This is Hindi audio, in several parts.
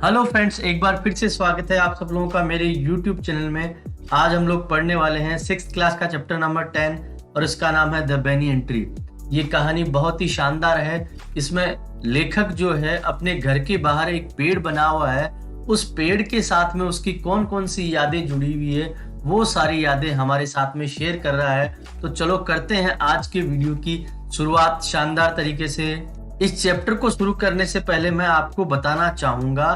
हेलो फ्रेंड्स, एक बार फिर से स्वागत है आप सब लोगों का मेरे YouTube चैनल में। आज हम लोग पढ़ने वाले हैं 6th क्लास का चैप्टर नंबर 10 और इसका नाम है द बेनियन ट्री। ये कहानी बहुत ही शानदार है। इसमें लेखक जो है अपने घर के बाहर एक पेड़ बना हुआ है। उस पेड़ के साथ में उसकी कौन कौन सी यादें जुड़ी हुई है वो सारी यादें हमारे साथ में शेयर कर रहा है। तो चलो करते हैं आज के वीडियो की शुरुआत शानदार तरीके से। इस चैप्टर को शुरू करने से पहले मैं आपको बताना चाहूंगा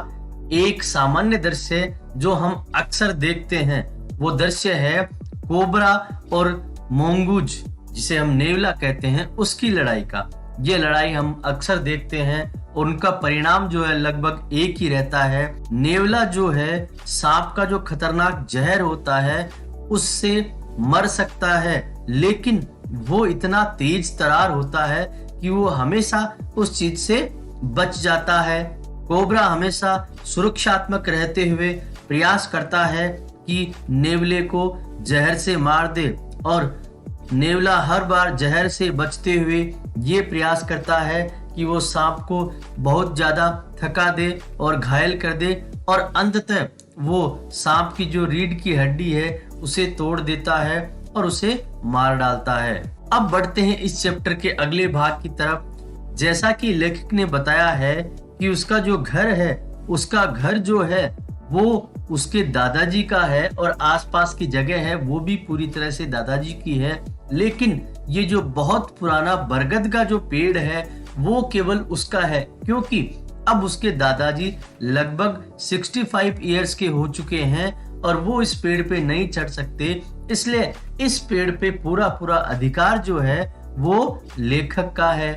एक सामान्य दृश्य जो हम अक्सर देखते हैं। वो दृश्य है कोबरा और मोंगूज, जिसे हम नेवला कहते हैं, उसकी लड़ाई का। ये लड़ाई हम अक्सर देखते हैं और उनका परिणाम जो है लगभग एक ही रहता है। नेवला जो है सांप का जो खतरनाक जहर होता है उससे मर सकता है, लेकिन वो इतना तेज तरार होता है कि वो हमेशा उस चीज से बच जाता है। कोबरा हमेशा सुरक्षात्मक रहते हुए प्रयास करता है कि नेवले को जहर से मार दे, और नेवला हर बार जहर से बचते हुए ये प्रयास करता है कि वो सांप को बहुत ज्यादा थका दे और घायल कर दे, और अंततः वो सांप की जो रीढ़ की हड्डी है उसे तोड़ देता है और उसे मार डालता है। अब बढ़ते हैं इस चैप्टर के अगले भाग की तरफ। जैसा कि लेखक ने बताया है कि उसका जो घर है, उसका घर जो है वो उसके दादाजी का है और आसपास की जगह है वो भी पूरी तरह से दादाजी की है, लेकिन ये जो बहुत पुराना बरगद का जो पेड़ है वो केवल उसका है, क्योंकि अब उसके दादाजी लगभग 65 इयर्स के हो चुके हैं और वो इस पेड़ पे नहीं चढ़ सकते। इसलिए इस पेड़ पे पूरा अधिकार जो है वो लेखक का है।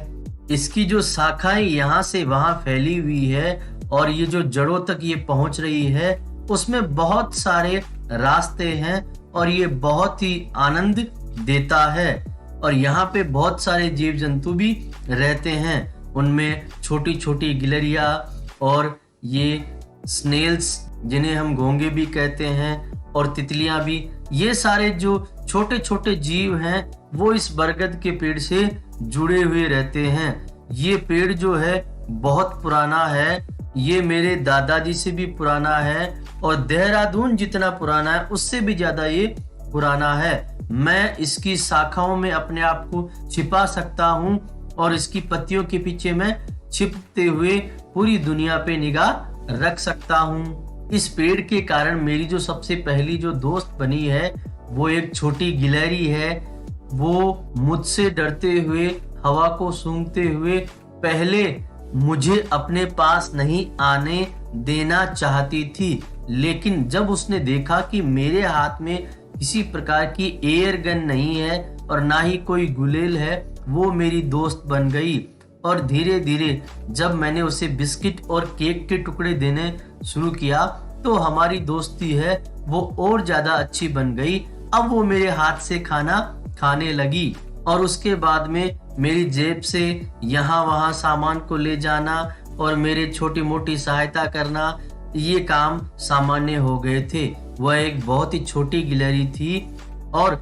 इसकी जो शाखाएं यहाँ से वहां फैली हुई है और ये जो जड़ों तक ये पहुंच रही है, उसमें बहुत सारे रास्ते हैं और ये बहुत ही आनंद देता है। और यहाँ पे बहुत सारे जीव जंतु भी रहते हैं, उनमें छोटी छोटी गिलहरियां और ये स्नेल्स जिन्हें हम घोंगे भी कहते हैं, और तितलियां भी। ये सारे जो छोटे छोटे जीव हैं वो इस बरगद के पेड़ से जुड़े हुए रहते हैं। ये पेड़ जो है बहुत पुराना है, ये मेरे दादाजी से भी पुराना है और देहरादून जितना पुराना है उससे भी ज्यादा ये पुराना है। मैं इसकी शाखाओं में अपने आप को छिपा सकता हूँ और इसकी पत्तियों के पीछे मैं छिपते हुए पूरी दुनिया पे निगाह रख सकता हूँ। इस पेड़ के कारण मेरी जो सबसे पहली जो दोस्त बनी है वो एक छोटी गिलहरी है। वो मुझसे डरते हुए, हवा को सूंघते हुए पहले मुझे अपने पास नहीं आने देना चाहती थी, लेकिन जब उसने देखा कि मेरे हाथ में किसी प्रकार की एयर गन नहीं है और ना ही कोई गुलेल है, वो मेरी दोस्त बन गई। और धीरे धीरे जब मैंने उसे बिस्किट और केक के टुकड़े देने शुरू किया तो हमारी दोस्ती है वो और ज्यादा अच्छी बन गई। अब वो मेरे हाथ से खाना खाने लगी और उसके बाद में मेरी जेब से यहाँ वहाँ सामान को ले जाना और मेरे छोटी मोटी सहायता करना, ये काम सामान्य हो गए थे। वह एक बहुत ही छोटी गिलहरी थी और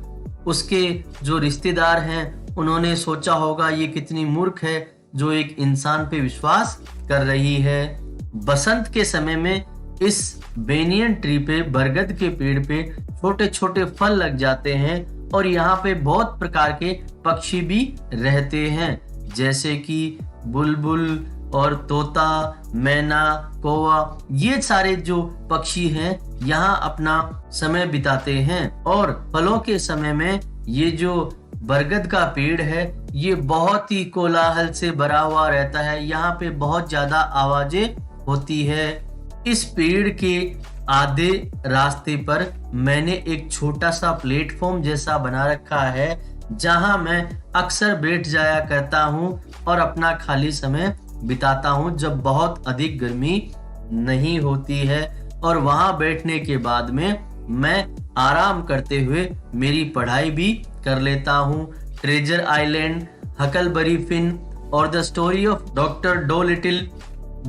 उसके जो रिश्तेदार हैं उन्होंने सोचा होगा ये कितनी मूर्ख है जो एक इंसान पे विश्वास कर रही है। बसंत के समय में इस बेनियन ट्री पे, बरगद के पेड़ पे छोटे छोटे फल लग जाते हैं और यहाँ पे बहुत प्रकार के पक्षी भी रहते हैं, जैसे कि बुलबुल और तोता, मैना, कौवा। ये सारे जो पक्षी हैं यहाँ अपना समय बिताते हैं। और फलों के समय में ये जो बरगद का पेड़ है ये बहुत ही कोलाहल से भरा हुआ रहता है। यहाँ पे बहुत ज्यादा आवाजें होती है। इस पेड़ के आधे रास्ते पर मैंने एक छोटा सा प्लेटफॉर्म जैसा बना रखा है जहां मैं अक्सर बैठ जाया करता हूं और अपना खाली समय बिताता हूं जब बहुत अधिक गर्मी नहीं होती है। और वहां बैठने के बाद में मैं आराम करते हुए मेरी पढ़ाई भी कर लेता हूं। ट्रेजर आइलैंड, हकलबरी फिन और द स्टोरी ऑफ डॉक्टर डोलिटिल,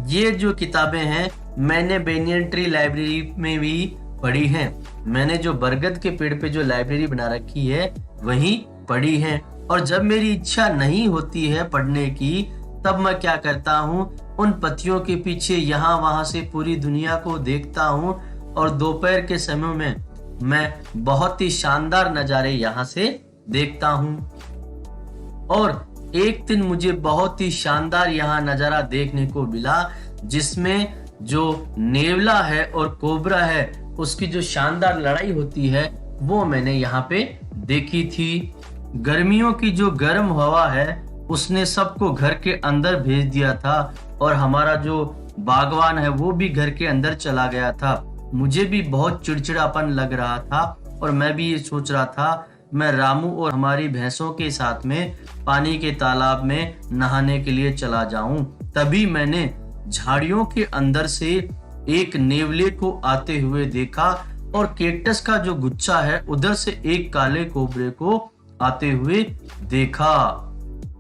ये जो किताबें हैं मैंने बेनियन ट्री लाइब्रेरी में भी पढ़ी हैं। मैंने जो बरगद के पेड़ पे जो लाइब्रेरी बना रखी है वहीं पढ़ी है। और जब मेरी इच्छा नहीं होती है पढ़ने की तब मैं क्या करता हूँ, उन पत्तियों के पीछे यहाँ वहां से पूरी दुनिया को देखता हूँ और दोपहर के समय में मैं बहुत ही शानदार नज़ारे यहाँ से देखता हूँ। और एक दिन मुझे बहुत ही शानदार यहाँ नज़ारा देखने को मिला, जिसमें जो नेवला है और कोबरा है उसकी जो शानदार लड़ाई होती है वो मैंने यहाँ पे देखी थी। गर्मियों की जो गर्म हवा है उसने सबको घर के अंदर भेज दिया था और हमारा जो बागवान है वो भी घर के अंदर चला गया था। मुझे भी बहुत चिड़चिड़ापन लग रहा था और मैं भी ये सोच रहा था मैं रामू और हमारी भैंसों के साथ में पानी के तालाब में नहाने के लिए चला जाऊं। तभी मैंने झाड़ियों के अंदर से एक नेवले को आते हुए देखा और कैक्टस का जो गुच्छा है उधर से एक काले कोबरे को आते हुए देखा।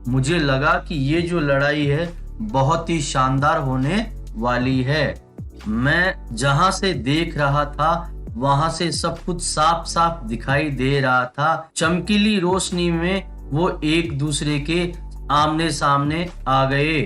मुझे लगा कि ये जो लड़ाई है बहुत ही शानदार होने वाली है। मैं जहां से देख रहा था वहां से सब कुछ साफ साफ दिखाई दे रहा था। चमकीली रोशनी में वो एक दूसरे के आमने सामने आ गए।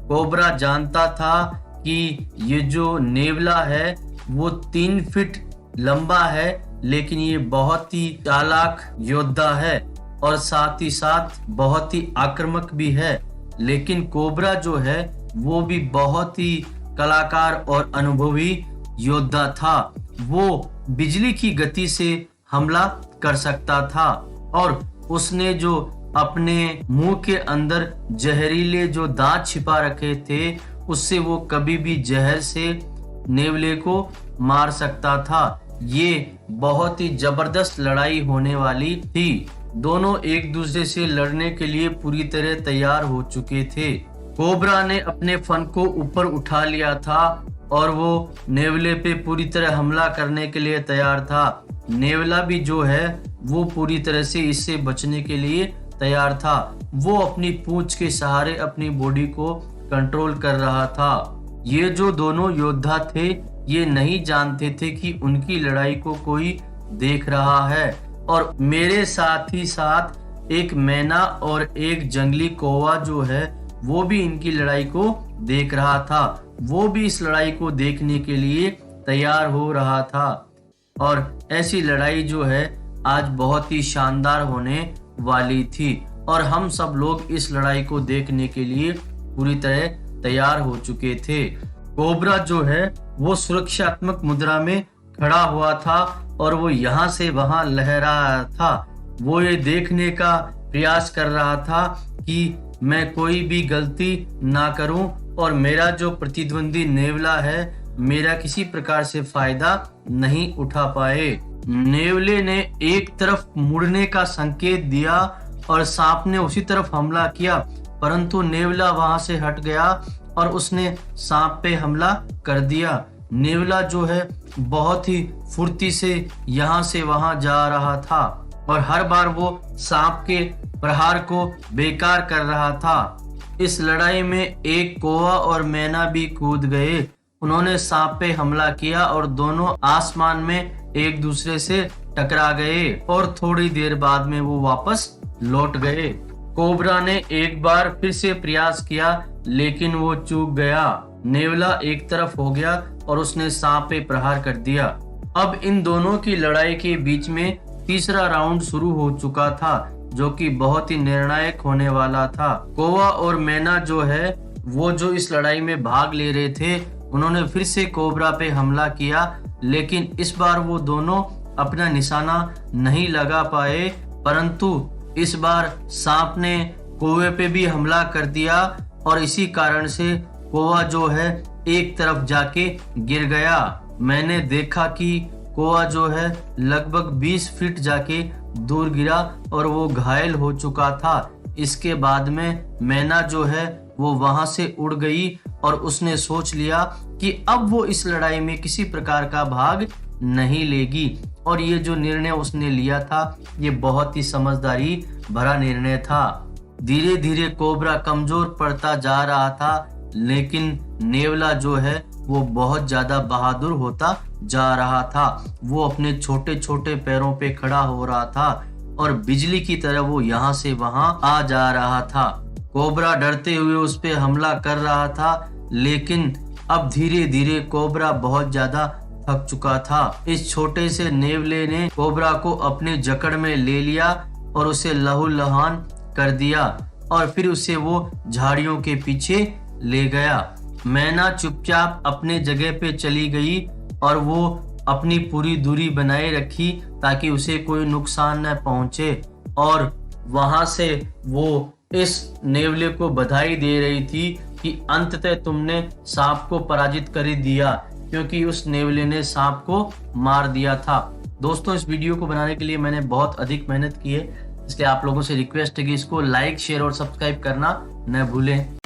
कोबरा जानता था कि ये जो नेवला है वो 3 फीट लंबा है, लेकिन ये बहुत ही चालाक योद्धा है और साथ ही साथ बहुत ही आक्रामक भी है। लेकिन कोबरा जो है वो भी बहुत ही कलाकार और अनुभवी योद्धा था। वो बिजली की गति से हमला कर सकता था और उसने जो अपने मुंह के अंदर जहरीले जो दांत छिपा रखे थे उससे वो कभी भी जहर से नेवले को मार सकता था। ये बहुत ही जबरदस्त लड़ाई होने वाली थी। दोनों एक दूसरे से लड़ने के लिए पूरी तरह तैयार हो चुके थे। कोबरा ने अपने फन को ऊपर उठा लिया था और वो नेवले पे पूरी तरह हमला करने के लिए तैयार था। नेवला भी जो है वो पूरी तरह से इससे बचने के लिए तैयार था। वो अपनी पूंछ के सहारे अपनी बॉडी को कंट्रोल कर रहा था। ये जो दोनों योद्धा थे ये नहीं जानते थे कि उनकी लड़ाई को कोई देख रहा है और मेरे साथ ही साथ एक मैना और एक जंगली कौवा जो है वो भी इनकी लड़ाई को देख रहा था। वो भी इस लड़ाई को देखने के लिए तैयार हो रहा था और ऐसी लड़ाई जो है आज बहुत ही शानदार होने वाली थी और हम सब लोग इस लड़ाई को देखने के लिए पूरी तरह तैयार हो चुके थे। कोबरा जो है वो सुरक्षात्मक मुद्रा में खड़ा हुआ था और वो यहाँ से वहां लहरा रहा था। वो ये देखने का प्रयास कर रहा था कि मैं कोई भी गलती ना करूं और मेरा जो प्रतिद्वंदी नेवला है मेरा किसी प्रकार से फायदा नहीं उठा पाए। नेवले ने एक तरफ मुड़ने का संकेत दिया और सांप ने उसी तरफ हमला किया, परंतु नेवला वहां से हट गया और उसने सांप पे हमला कर दिया। नेवला जो है बहुत ही फुर्ती से यहाँ से वहां जा रहा था और हर बार वो सांप के प्रहार को बेकार कर रहा था। इस लड़ाई में एक कौवा और मैना भी कूद गए। उन्होंने सांप पे हमला किया और दोनों आसमान में एक दूसरे से टकरा गए और थोड़ी देर बाद में वो वापस लौट गए। कोबरा ने एक बार फिर से प्रयास किया लेकिन वो चूक गया। नेवला एक तरफ हो गया और उसने सांप पे प्रहार कर दिया। अब इन दोनों की लड़ाई के बीच में तीसरा राउंड शुरू हो चुका था जो कि बहुत ही निर्णायक होने वाला था। कौवा और मैना जो है वो जो इस लड़ाई में भाग ले रहे थे उन्होंने फिर से कोबरा पे हमला किया, लेकिन इस बार वो दोनों अपना निशाना नहीं लगा पाए, परंतु इस बार सांप ने कौवे पे भी हमला कर दिया और इसी कारण से कौवा जो है एक तरफ जाके गिर गया। मैंने देखा कि कौवा जो है लगभग 20 फीट जाके दूर गिरा और वो घायल हो चुका था। इसके बाद में मैना जो है वो वहां से उड़ गई और उसने सोच लिया कि अब वो इस लड़ाई में किसी प्रकार का भाग नहीं लेगी और ये जो निर्णय उसने लिया था ये बहुत ही समझदारी भरा निर्णय था। धीरे धीरे कोबरा कमजोर पड़ता जा रहा था, लेकिन नेवला जो है वो बहुत ज्यादा बहादुर होता जा रहा था। वो अपने छोटे छोटे पैरों पे खड़ा हो रहा था और बिजली की तरह वो यहाँ से वहां आ जा रहा था। कोबरा डरते हुए उस पे हमला कर रहा था, लेकिन अब धीरे धीरे कोबरा बहुत ज्यादा थक चुका था। इस छोटे से नेवले ने कोबरा को अपने जकड़ में ले लिया और उसे लहूलुहान कर दिया और फिर उसे वो झाड़ियों के पीछे ले गया। मैना चुपचाप अपने जगह पे चली गई और वो अपनी पूरी दूरी बनाए रखी ताकि उसे कोई नुकसान न पहुंचे, और वहां से वो इस नेवले को बधाई दे रही थी कि अंततः तुमने सांप को पराजित कर दिया, क्योंकि उस नेवले ने सांप को मार दिया था। दोस्तों, इस वीडियो को बनाने के लिए मैंने बहुत अधिक मेहनत की है, इसलिए आप लोगों से रिक्वेस्ट है कि इसको लाइक, शेयर और सब्सक्राइब करना न भूलें।